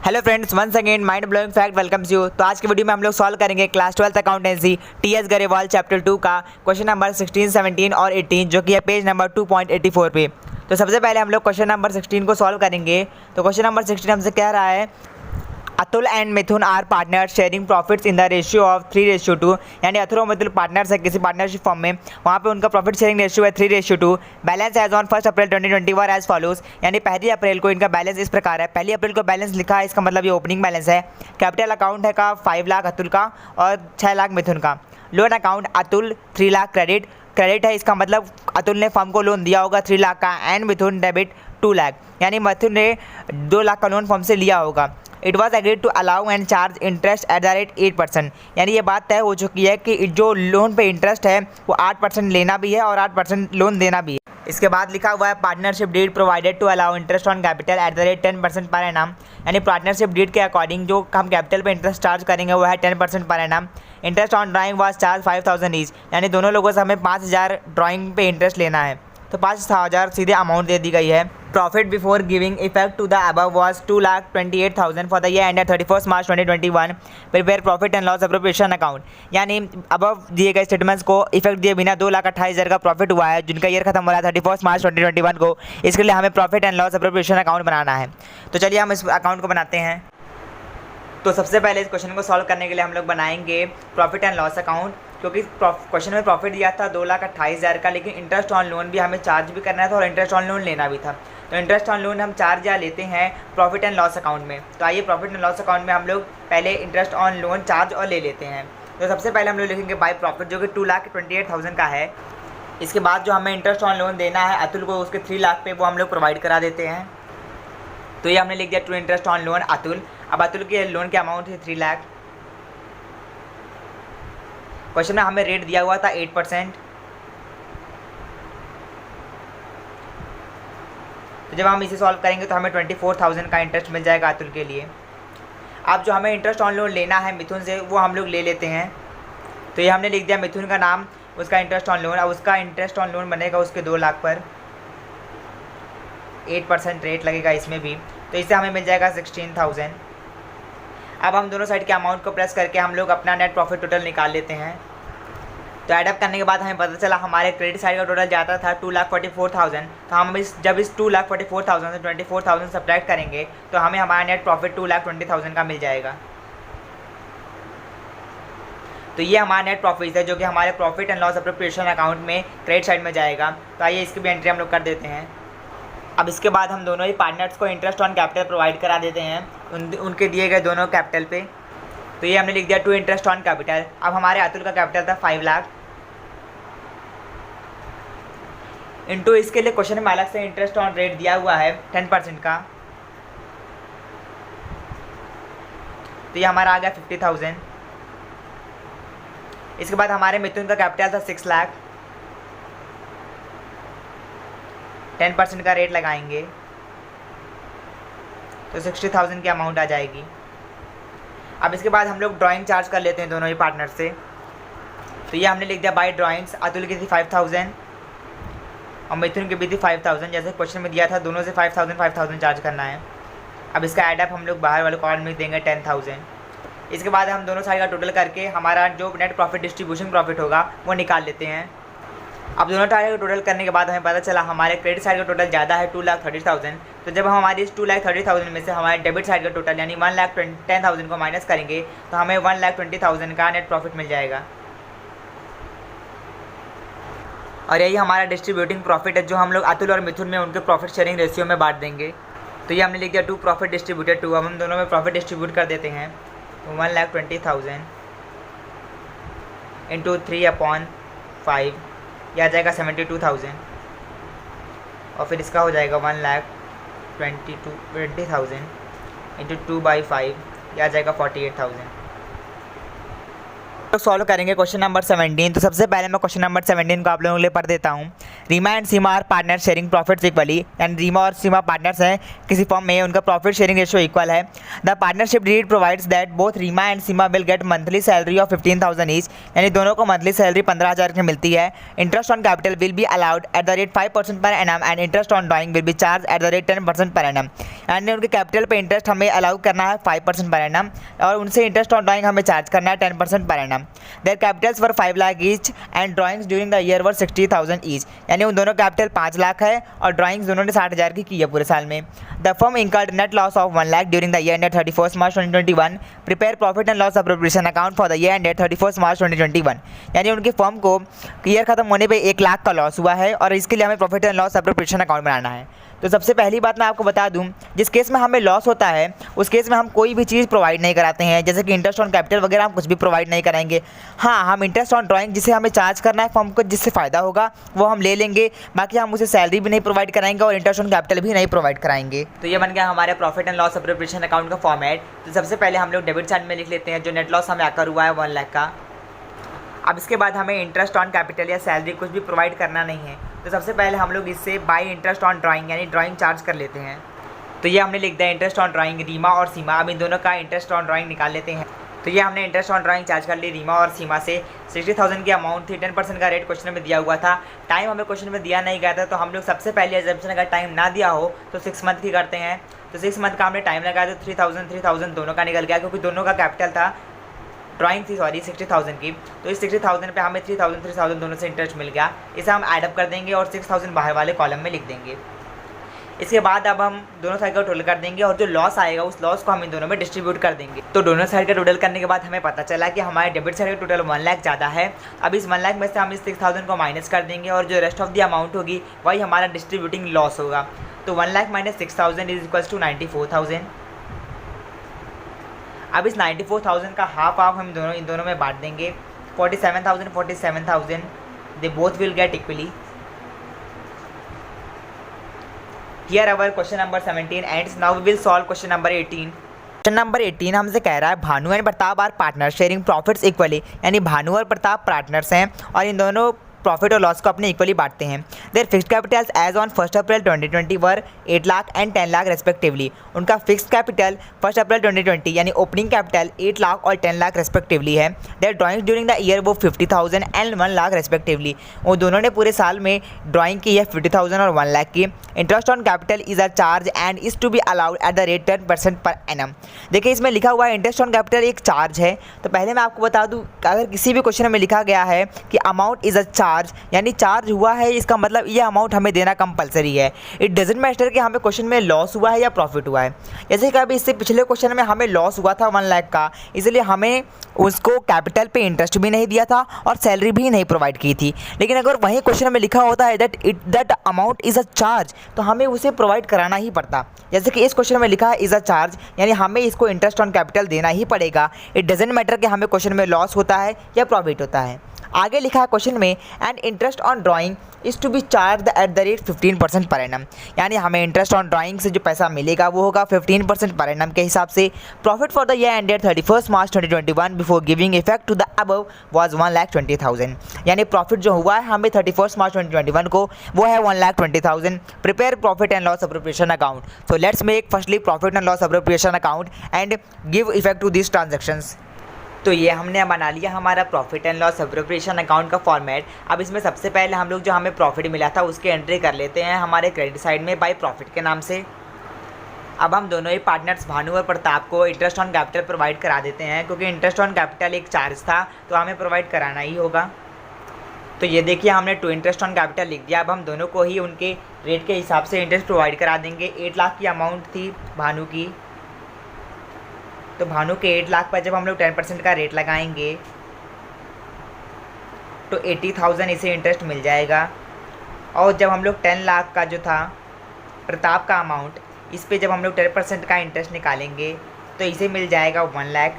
Hello friends, once again mind blowing fact welcomes you. तो आज की वीडियो में हम लोग सॉल्व करेंगे class 12th accountancy TS Grewal chapter 2 का क्वेश्चन नंबर 16, 17 और 18 जो कि है पेज नंबर 2.84 पे। तो सबसे पहले हम लोग क्वेश्चन नंबर 16 को सॉल्व करेंगे। तो क्वेश्चन नंबर 16 हमसे कह रहा है Atul and Mithun are partner sharing profits in the ratio of 3:2। यानी अतुल और मिथुन पार्टनर्स है किसी पार्टनरशिप फॉर्म में, वहाँ पे उनका प्रॉफिट शेयरिंग रेशियो है 3:2। Balance as on 1 April 2021 as follows. यानी 1 अप्रैल को इनका बैलेंस इस प्रकार है। 1 अप्रैल को बैलेंस लिखा है, इसका मतलब ये ओपनिंग बैलेंस है। कैपिटल अकाउंट है का 5 लाख अतुल का और 6 लाख मिथुन का। Loan account Atul 3 lakh credit है, इसका मतलब अतुल ने फर्म को लोन दिया होगा 3 लाख का एंड मिथुन डेबिट 2 लाख, यानी मिथुन ने 2 लाख का लोन फर्म से लिया होगा। It was agreed to allow and charge interest at the rate 8%। यानी ये बात तय हो चुकी है कि जो लोन पे इंटरेस्ट है वो 8% लेना भी है और 8% लोन देना भी है। इसके बाद लिखा हुआ है partnership deed provided to allow interest on capital at the rate 10% per annum. यानी पार्टनरशिप डीड के अकॉर्डिंग जो हम कैपिटल पे इंटरेस्ट चार्ज करेंगे वो है 10% per annum. Interest on drawing was charge 5000 each, यानी दोनों लोगों से हमें 5000 ड्राइंग पे इंटरेस्ट लेना है, तो 5000 सीधे अमाउंट दे दी गई है। Profit before giving effect to the above was 2,28,000 for the year ended 31 March 2021। Prepare profit and loss appropriation account. यानी अबव दिए गए स्टेटमेंट्स को इफेक्ट दिए बिना 2,28,000 का प्रॉफिट हुआ है जिनका ईयर खत्म हो रहा है 31 मार्च 2021 को। इसके लिए हमें profit and loss appropriation account बनाना है। तो चलिए हम इस अकाउंट को बनाते हैं। तो सबसे पहले इस क्वेश्चन को सॉल्व करने के लिए हम लोग बनाएंगे प्रॉफिट एंड लॉस अकाउंट, क्योंकि क्वेश्चन में प्रॉफिट दिया था 2,28,000 का, लेकिन इंटरेस्ट ऑन लोन भी हमें चार्ज भी करना था और इंटरेस्ट ऑन लोन लेना भी था। तो इंटरेस्ट ऑन लोन हम चार्ज या लेते हैं प्रॉफिट एंड लॉस अकाउंट में। तो आइए प्रॉफिट एंड लॉस अकाउंट में हम लोग पहले इंटरेस्ट ऑन लोन चार्ज और ले लेते हैं। तो सबसे पहले हम लोग लिखेंगे बाय प्रॉफिट जो कि 2,28,000 का है। इसके बाद जो हमें इंटरेस्ट ऑन लोन देना है अतुल को उसके 3 लाख पे, वो हम लोग प्रोवाइड करा देते हैं। तो ये हमने लिख दिया to interest on loan Atul. अब अतुल के लोन के अमाउंट है 3 लाख। क्वेश्चन में हमें रेट दिया हुआ था 8%। तो जब हम इसे सॉल्व करेंगे तो हमें 24,000 का इंटरेस्ट मिल जाएगा अतुल के लिए। अब जो हमें इंटरेस्ट ऑन लोन लेना है मिथुन से वो हम लोग ले लेते हैं। तो ये हमने लिख दिया मिथुन का नाम, उसका इंटरेस्ट ऑन लोन। अब उसका इंटरेस्ट ऑन लोन बनेगा उसके 2 लाख पर, 8% रेट लगेगा इसमें भी, तो इससे हमें मिल जाएगा 16,000। अब हम दोनों साइड के अमाउंट को प्लस करके हम लोग अपना नेट प्रॉफिट टोटल निकाल लेते हैं। तो एडअप करने के बाद हमें पता चला हमारे क्रेडिट साइड का टोटल जाता था 2,44,000। तो हम जब इस 2,44,000 से 24,000 सब्ट्रैक्ट करेंगे तो हमें हमारा नेट प्रॉफिट 2,20,000 का मिल जाएगा। तो ये हमारा नेट प्रॉफिट है जो कि हमारे profit and loss appropriation account में क्रेडिट साइड में जाएगा। तो आइए इसकी भी एंट्री हम लोग कर देते हैं। अब इसके बाद हम दोनों ही पार्टनर्स को इंटरेस्ट ऑन कैपिटल प्रोवाइड करा देते हैं उनके दिए गए दोनों कैपिटल पे। तो ये हमने लिख दिया टू इंटरेस्ट ऑन कैपिटल। अब हमारे अतुल का कैपिटल था 5 लाख इंटू इसके लिए क्वेश्चन में अलग से इंटरेस्ट ऑन रेट दिया हुआ है 10% का। तो ये हमारा आ गया 50,000। इसके बाद हमारे मिथुन का कैपिटल था 6 लाख, 10% का रेट लगाएंगे तो 60,000 की अमाउंट आ जाएगी। अब इसके बाद हम लोग ड्राइंग चार्ज कर लेते हैं दोनों ही पार्टनर से। तो ये हमने लिख दिया बाय ड्राइंग्स। अतुल की थी 5,000 और मिथुन की भी थी 5,000, जैसे क्वेश्चन में दिया था दोनों से 5,000 चार्ज करना है। अब इसका एडअप हम लोग बाहर वाले कॉलम में देंगे 10,000। इसके बाद हम दोनों साइड का टोटल करके हमारा जो नेट प्रॉफिट डिस्ट्रीब्यूशन प्रॉफिट होगा वो निकाल लेते हैं। अब दोनों साइड का टोटल करने के बाद हमें पता चला हमारे क्रेडिट साइड का टोटल ज़्यादा है 2,30,000। तो जब हम हमारी इस 2,30,000 में से हमारे डेबिट साइड का टोटल यानी 1,10,000 को माइनस करेंगे तो हमें 1,20,000 का नेट प्रॉफिट मिल जाएगा। और यही हमारा डिस्ट्रीब्यूटिंग प्रॉफिट है जो हम लोग अतुल और मिथुन में उनके प्रॉफिट शेयरिंग रेशियो में बांट देंगे। तो ये हमने लिख दिया टू प्रॉफिट डिस्ट्रीब्यूटेड टू। अब हम दोनों में प्रॉफिट डिस्ट्रीब्यूट कर देते हैं। तो 1,20,000 इंटू 3/5 यह आ जाएगा 72,000 और फिर इसका हो जाएगा 1,20,000 इंटू 2/5 यह आ जाएगा 48,000। तो सॉल्व करेंगे क्वेश्चन नंबर 17। तो सबसे पहले मैं क्वेश्चन नंबर 17 को आप लोगों के लिए पढ़ देता हूँ। Reema and Seema are partner sharing profits equally, यानी रीमा और सीमा पार्टनर्स हैं किसी फॉर्म में, उनका प्रॉफिट शेयरिंग रेशियो इक्वल है। The partnership deed provides that both Reema and Seema will get monthly salary of 15,000 each, यानी दोनों को मंथली सैलरी 15,000 की मिलती है। Interest on capital will be allowed at the rate 5% per annum and interest on drawing will be charge at the rate 10% per annum, यानी उनके capital पे interest हमें अलाउ करना है 5% पर एनम और उनसे इंटरेस्ट ऑन ड्राइंग हमें charge करना है 10% per annum. There Capitals were 5 lakh each and drawings during the year were 60,000 each, यानी उन दोनों कैपिटल 5 लाख है और ड्राइंग्स दोनों ने 60,000 की है पूरे साल में। The firm incurred net loss of 1 lakh during the year ended 31 March 2021। Prepare profit and loss appropriation account for the year ended 31 March 2021, यानी उनकी फर्म को ईयर खत्म होने पे 1 लाख का लॉस हुआ है और इसके लिए हमें profit and loss appropriation account बनाना है। तो सबसे पहली बात मैं आपको बता दूं, जिस केस में हमें लॉस होता है उस केस में हम कोई भी चीज़ प्रोवाइड नहीं कराते हैं, जैसे कि इंटरेस्ट ऑन कैपिटल वगैरह हम कुछ भी प्रोवाइड नहीं कराएंगे। हाँ, हम इंटरेस्ट ऑन ड्राइंग जिसे हमें चार्ज करना है फर्म को, जिससे फ़ायदा होगा वो हम ले लेंगे, बाकी हम उसे सैलरी भी नहीं प्रोवाइड कराएंगे और इंटरेस्ट ऑन कैपिटल भी नहीं प्रोवाइड कराएंगे। तो ये बन गया हमारे profit and loss appropriation account का फॉर्मेट। तो सबसे पहले हम लोग डेबिट साइड में लिख लेते हैं जो नेट लॉस हमें आकर हुआ है 1 लाख का। अब इसके बाद हमें इंटरेस्ट ऑन कैपिटल या सैलरी कुछ भी प्रोवाइड करना नहीं है, तो सबसे पहले हम लोग इससे बाई इंटरेस्ट ऑन ड्राइंग यानी ड्राइंग चार्ज कर लेते हैं। तो ये हमने लिख दिया इंटरेस्ट ऑन ड्राइंग रीमा और सीमा। अब इन दोनों का इंटरेस्ट ऑन ड्राइंग निकाल लेते हैं। तो ये हमने इंटरेस्ट ऑन ड्राइंग चार्ज कर ली रीमा और सीमा से। 60,000 की अमाउंट थी, 10% का रेट क्वेश्चन में दिया हुआ था। टाइम हमें क्वेश्चन में दिया नहीं गया था, तो हम लोग सबसे पहले एग्जाम्पशन अगर टाइम ना दिया हो तो 6 मंथ की करते हैं। तो 6 मंथ का हमने टाइम लगाया तो 3,000 दोनों का निकल गया, क्योंकि दोनों का कैपिटल था, ड्राइंग थी 60,000 की। तो इस 60,000 पे हमें 3,000 दोनों से इंटरेस्ट मिल गया। इसे हम ऐडअप कर देंगे और 6,000 बाहर वाले कॉलम में लिख देंगे। इसके बाद अब हम दोनों साइड का टोटल कर देंगे और जो लॉस आएगा उस लॉस को हम इन दोनों में डिस्ट्रीब्यूट कर देंगे। तो दोनों साइड का टोटल करने के बाद हमें पता चला कि हमारे डेबिट साइड का टोटल 1 लाख ज़्यादा है। अब इस 1 लाख में से हम इस 6,000 को माइनस कर देंगे और जो रेस्ट ऑफ द अमाउंट होगी वही हमारा डिस्ट्रीब्यूटिंग लॉस होगा। तो 1 lakh minus 6,000 is equals to 94,000। अब इस 94,000 का हाफ हम इन दोनों में बांट देंगे। 47,000 they both will get equally. Here our question number 17 ends. Now we will solve question number 18। Question number 18 हमसे कह रहा है Bhanu and Pratap are partner sharing profits equally, यानी भानु और प्रताप पार्टनर्स हैं और इन दोनों प्रॉफिट और लॉस को अपने इक्वली बांटते हैं। Their fixed capitals as on 1 April 2020 were 8 lakh and 10 lakh respectively. उनका फिक्स्ड कैपिटल 1 अप्रैल 2020 यानी ओपनिंग कैपिटल 8 लाख और 10 लाख रेस्पेक्टिवली है। Their drawings during the year वो 50,000 एंड 1 लाख रेस्पेक्टिवली। वो दोनों ने पूरे साल में ड्राइंग की है 50,000 और 1 लाख की। Interest on capital is a charge and is to be allowed at the rate 10% per annum. देखिए इसमें लिखा हुआ है इंटरेस्ट ऑन कैपिटल एक चार्ज है। तो पहले मैं आपको बता दूं, अगर किसी भी क्वेश्चन में लिखा गया है कि अमाउंट इज अ चार्ज यानी चार्ज हुआ है, इसका मतलब ये अमाउंट हमें देना कंपलसरी है। इट डजंट मैटर कि हमें क्वेश्चन में लॉस हुआ है या प्रॉफिट हुआ है। जैसे कि अभी इससे पिछले क्वेश्चन में हमें लॉस हुआ था 1 लाख का, इसलिए हमें उसको कैपिटल पे इंटरेस्ट भी नहीं दिया था और सैलरी भी नहीं प्रोवाइड की थी। लेकिन अगर वहीं क्वेश्चन में लिखा होता है that amount is a charge, तो हमें उसे प्रोवाइड कराना ही पड़ता। जैसे कि इस क्वेश्चन में लिखा है इज़ अ चार्ज, यानी हमें इसको इंटरेस्ट ऑन कैपिटल देना ही पड़ेगा। इट डजंट मैटर कि हमें क्वेश्चन में लॉस होता है या प्रॉफिट होता है। आगे लिखा है क्वेश्चन में and interest on drawing is to be charge at the rate 15% per annum, यानी हमें इंटरेस्ट ऑन ड्राइंग से जो पैसा मिलेगा वो होगा 15% पर एनम के हिसाब से। Profit for the year ended 31 March 2021 before giving effect to the above was 1,20,000, यानी प्रॉफिट जो हुआ है हमें 31 मार्च 2021 को वो है 1,20,000। Prepare profit and loss appropriation account. So let's make firstly profit and loss appropriation account and give effect to this transactions. तो ये हमने बना लिया हमारा profit and loss appropriation account का फॉर्मेट। अब इसमें सबसे पहले हम लोग जो हमें प्रॉफिट मिला था उसकी एंट्री कर लेते हैं हमारे क्रेडिट साइड में बाय प्रॉफिट के नाम से। अब हम दोनों ही पार्टनर्स भानु और प्रताप को इंटरेस्ट ऑन कैपिटल प्रोवाइड करा देते हैं, क्योंकि इंटरेस्ट ऑन कैपिटल एक चार्ज था तो हमें प्रोवाइड कराना ही होगा। तो ये देखिए हमने टू इंटरेस्ट ऑन कैपिटल लिख दिया। अब हम दोनों को ही उनके रेट के हिसाब से इंटरेस्ट प्रोवाइड करा देंगे। 8 लाख की अमाउंट थी भानु की, तो भानु के 8 लाख पर जब हम लोग 10% का रेट लगाएंगे तो 80,000 इसे इंटरेस्ट मिल जाएगा। और जब हम लोग 10 लाख का जो था प्रताप का अमाउंट, इस पे जब हम लोग 10% का इंटरेस्ट निकालेंगे तो इसे मिल जाएगा 1 लाख।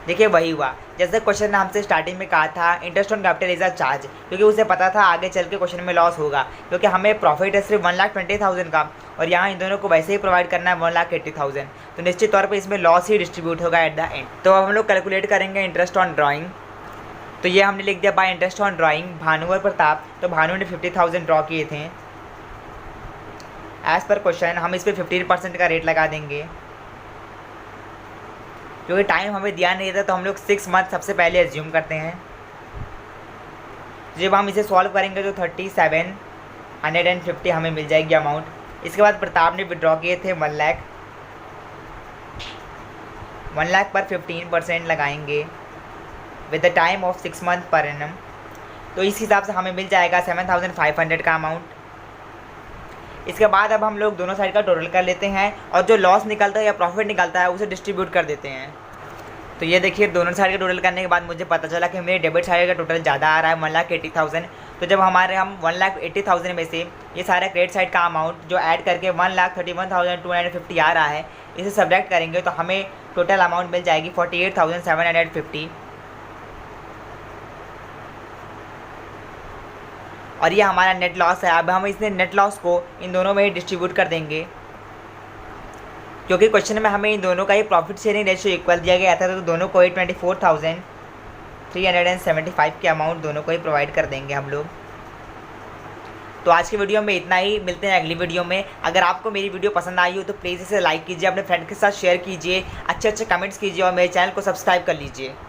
देखिए वही हुआ जैसे क्वेश्चन ने हमसे स्टार्टिंग में कहा था interest on capital is a charge, क्योंकि उसे पता था आगे चल के क्वेश्चन में लॉस होगा, क्योंकि हमें प्रॉफिट है सिर्फ 1,20,000 का और यहाँ इन दोनों को वैसे ही प्रोवाइड करना है 1,80,000, तो निश्चित तौर पे इसमें लॉस ही डिस्ट्रीब्यूट होगा एट द एंड। तो अब हम लोग कैलकुलेट करेंगे इंटरेस्ट ऑन ड्राइंग। तो ये हमने लिख दिया bye interest on drawing Bhanu और प्रताप। तो भानु ने 50,000 ड्रॉ किए थे। एज पर क्वेश्चन हम इस पर 15% का रेट लगा देंगे। क्योंकि टाइम हमें दिया नहीं था तो हम लोग 6 मंथ सबसे पहले एज्यूम करते हैं। जब हम इसे सॉल्व करेंगे तो 3750 हमें मिल जाएगी अमाउंट। इसके बाद प्रताप ने विड्रॉ किए थे 1 लाख। 1 लाख पर 15% लगाएंगे with the time of 6 month per annum. तो इस हिसाब से हमें मिल जाएगा 7500 का अमाउंट। इसके बाद अब हम लोग दोनों साइड का टोटल कर लेते हैं और जो लॉस निकलता है या प्रॉफिट निकलता है उसे डिस्ट्रीब्यूट कर देते हैं। तो ये देखिए दोनों साइड का टोटल करने के बाद मुझे पता चला कि मेरे डेबिट साइड का टोटल ज़्यादा आ रहा है 1,80,000। तो जब हम 1,80,000 में से ये सारा क्रेडिट साइड का अमाउंट जो ऐड करके 1,31,250 आ रहा है इसे सब्ट्रैक्ट करेंगे तो हमें टोटल अमाउंट मिल जाएगी 48,750। और ये हमारा नेट लॉस है। अब हम इसने नेट लॉस को इन दोनों में ही डिस्ट्रीब्यूट कर देंगे क्योंकि क्वेश्चन में हमें इन दोनों का ही प्रॉफिट शेयरिंग रेशियो इक्वल दिया गया था। तो दोनों को ही 24,375 के अमाउंट दोनों को ही प्रोवाइड कर देंगे हम लोग। तो आज की वीडियो में इतना ही, मिलते हैं अगली वीडियो में। अगर आपको मेरी वीडियो पसंद आई हो तो प्लीज़ इसे लाइक कीजिए, अपने फ्रेंड के साथ शेयर कीजिए, अच्छे अच्छे कमेंट्स कीजिए और मेरे चैनल को सब्सक्राइब कर लीजिए।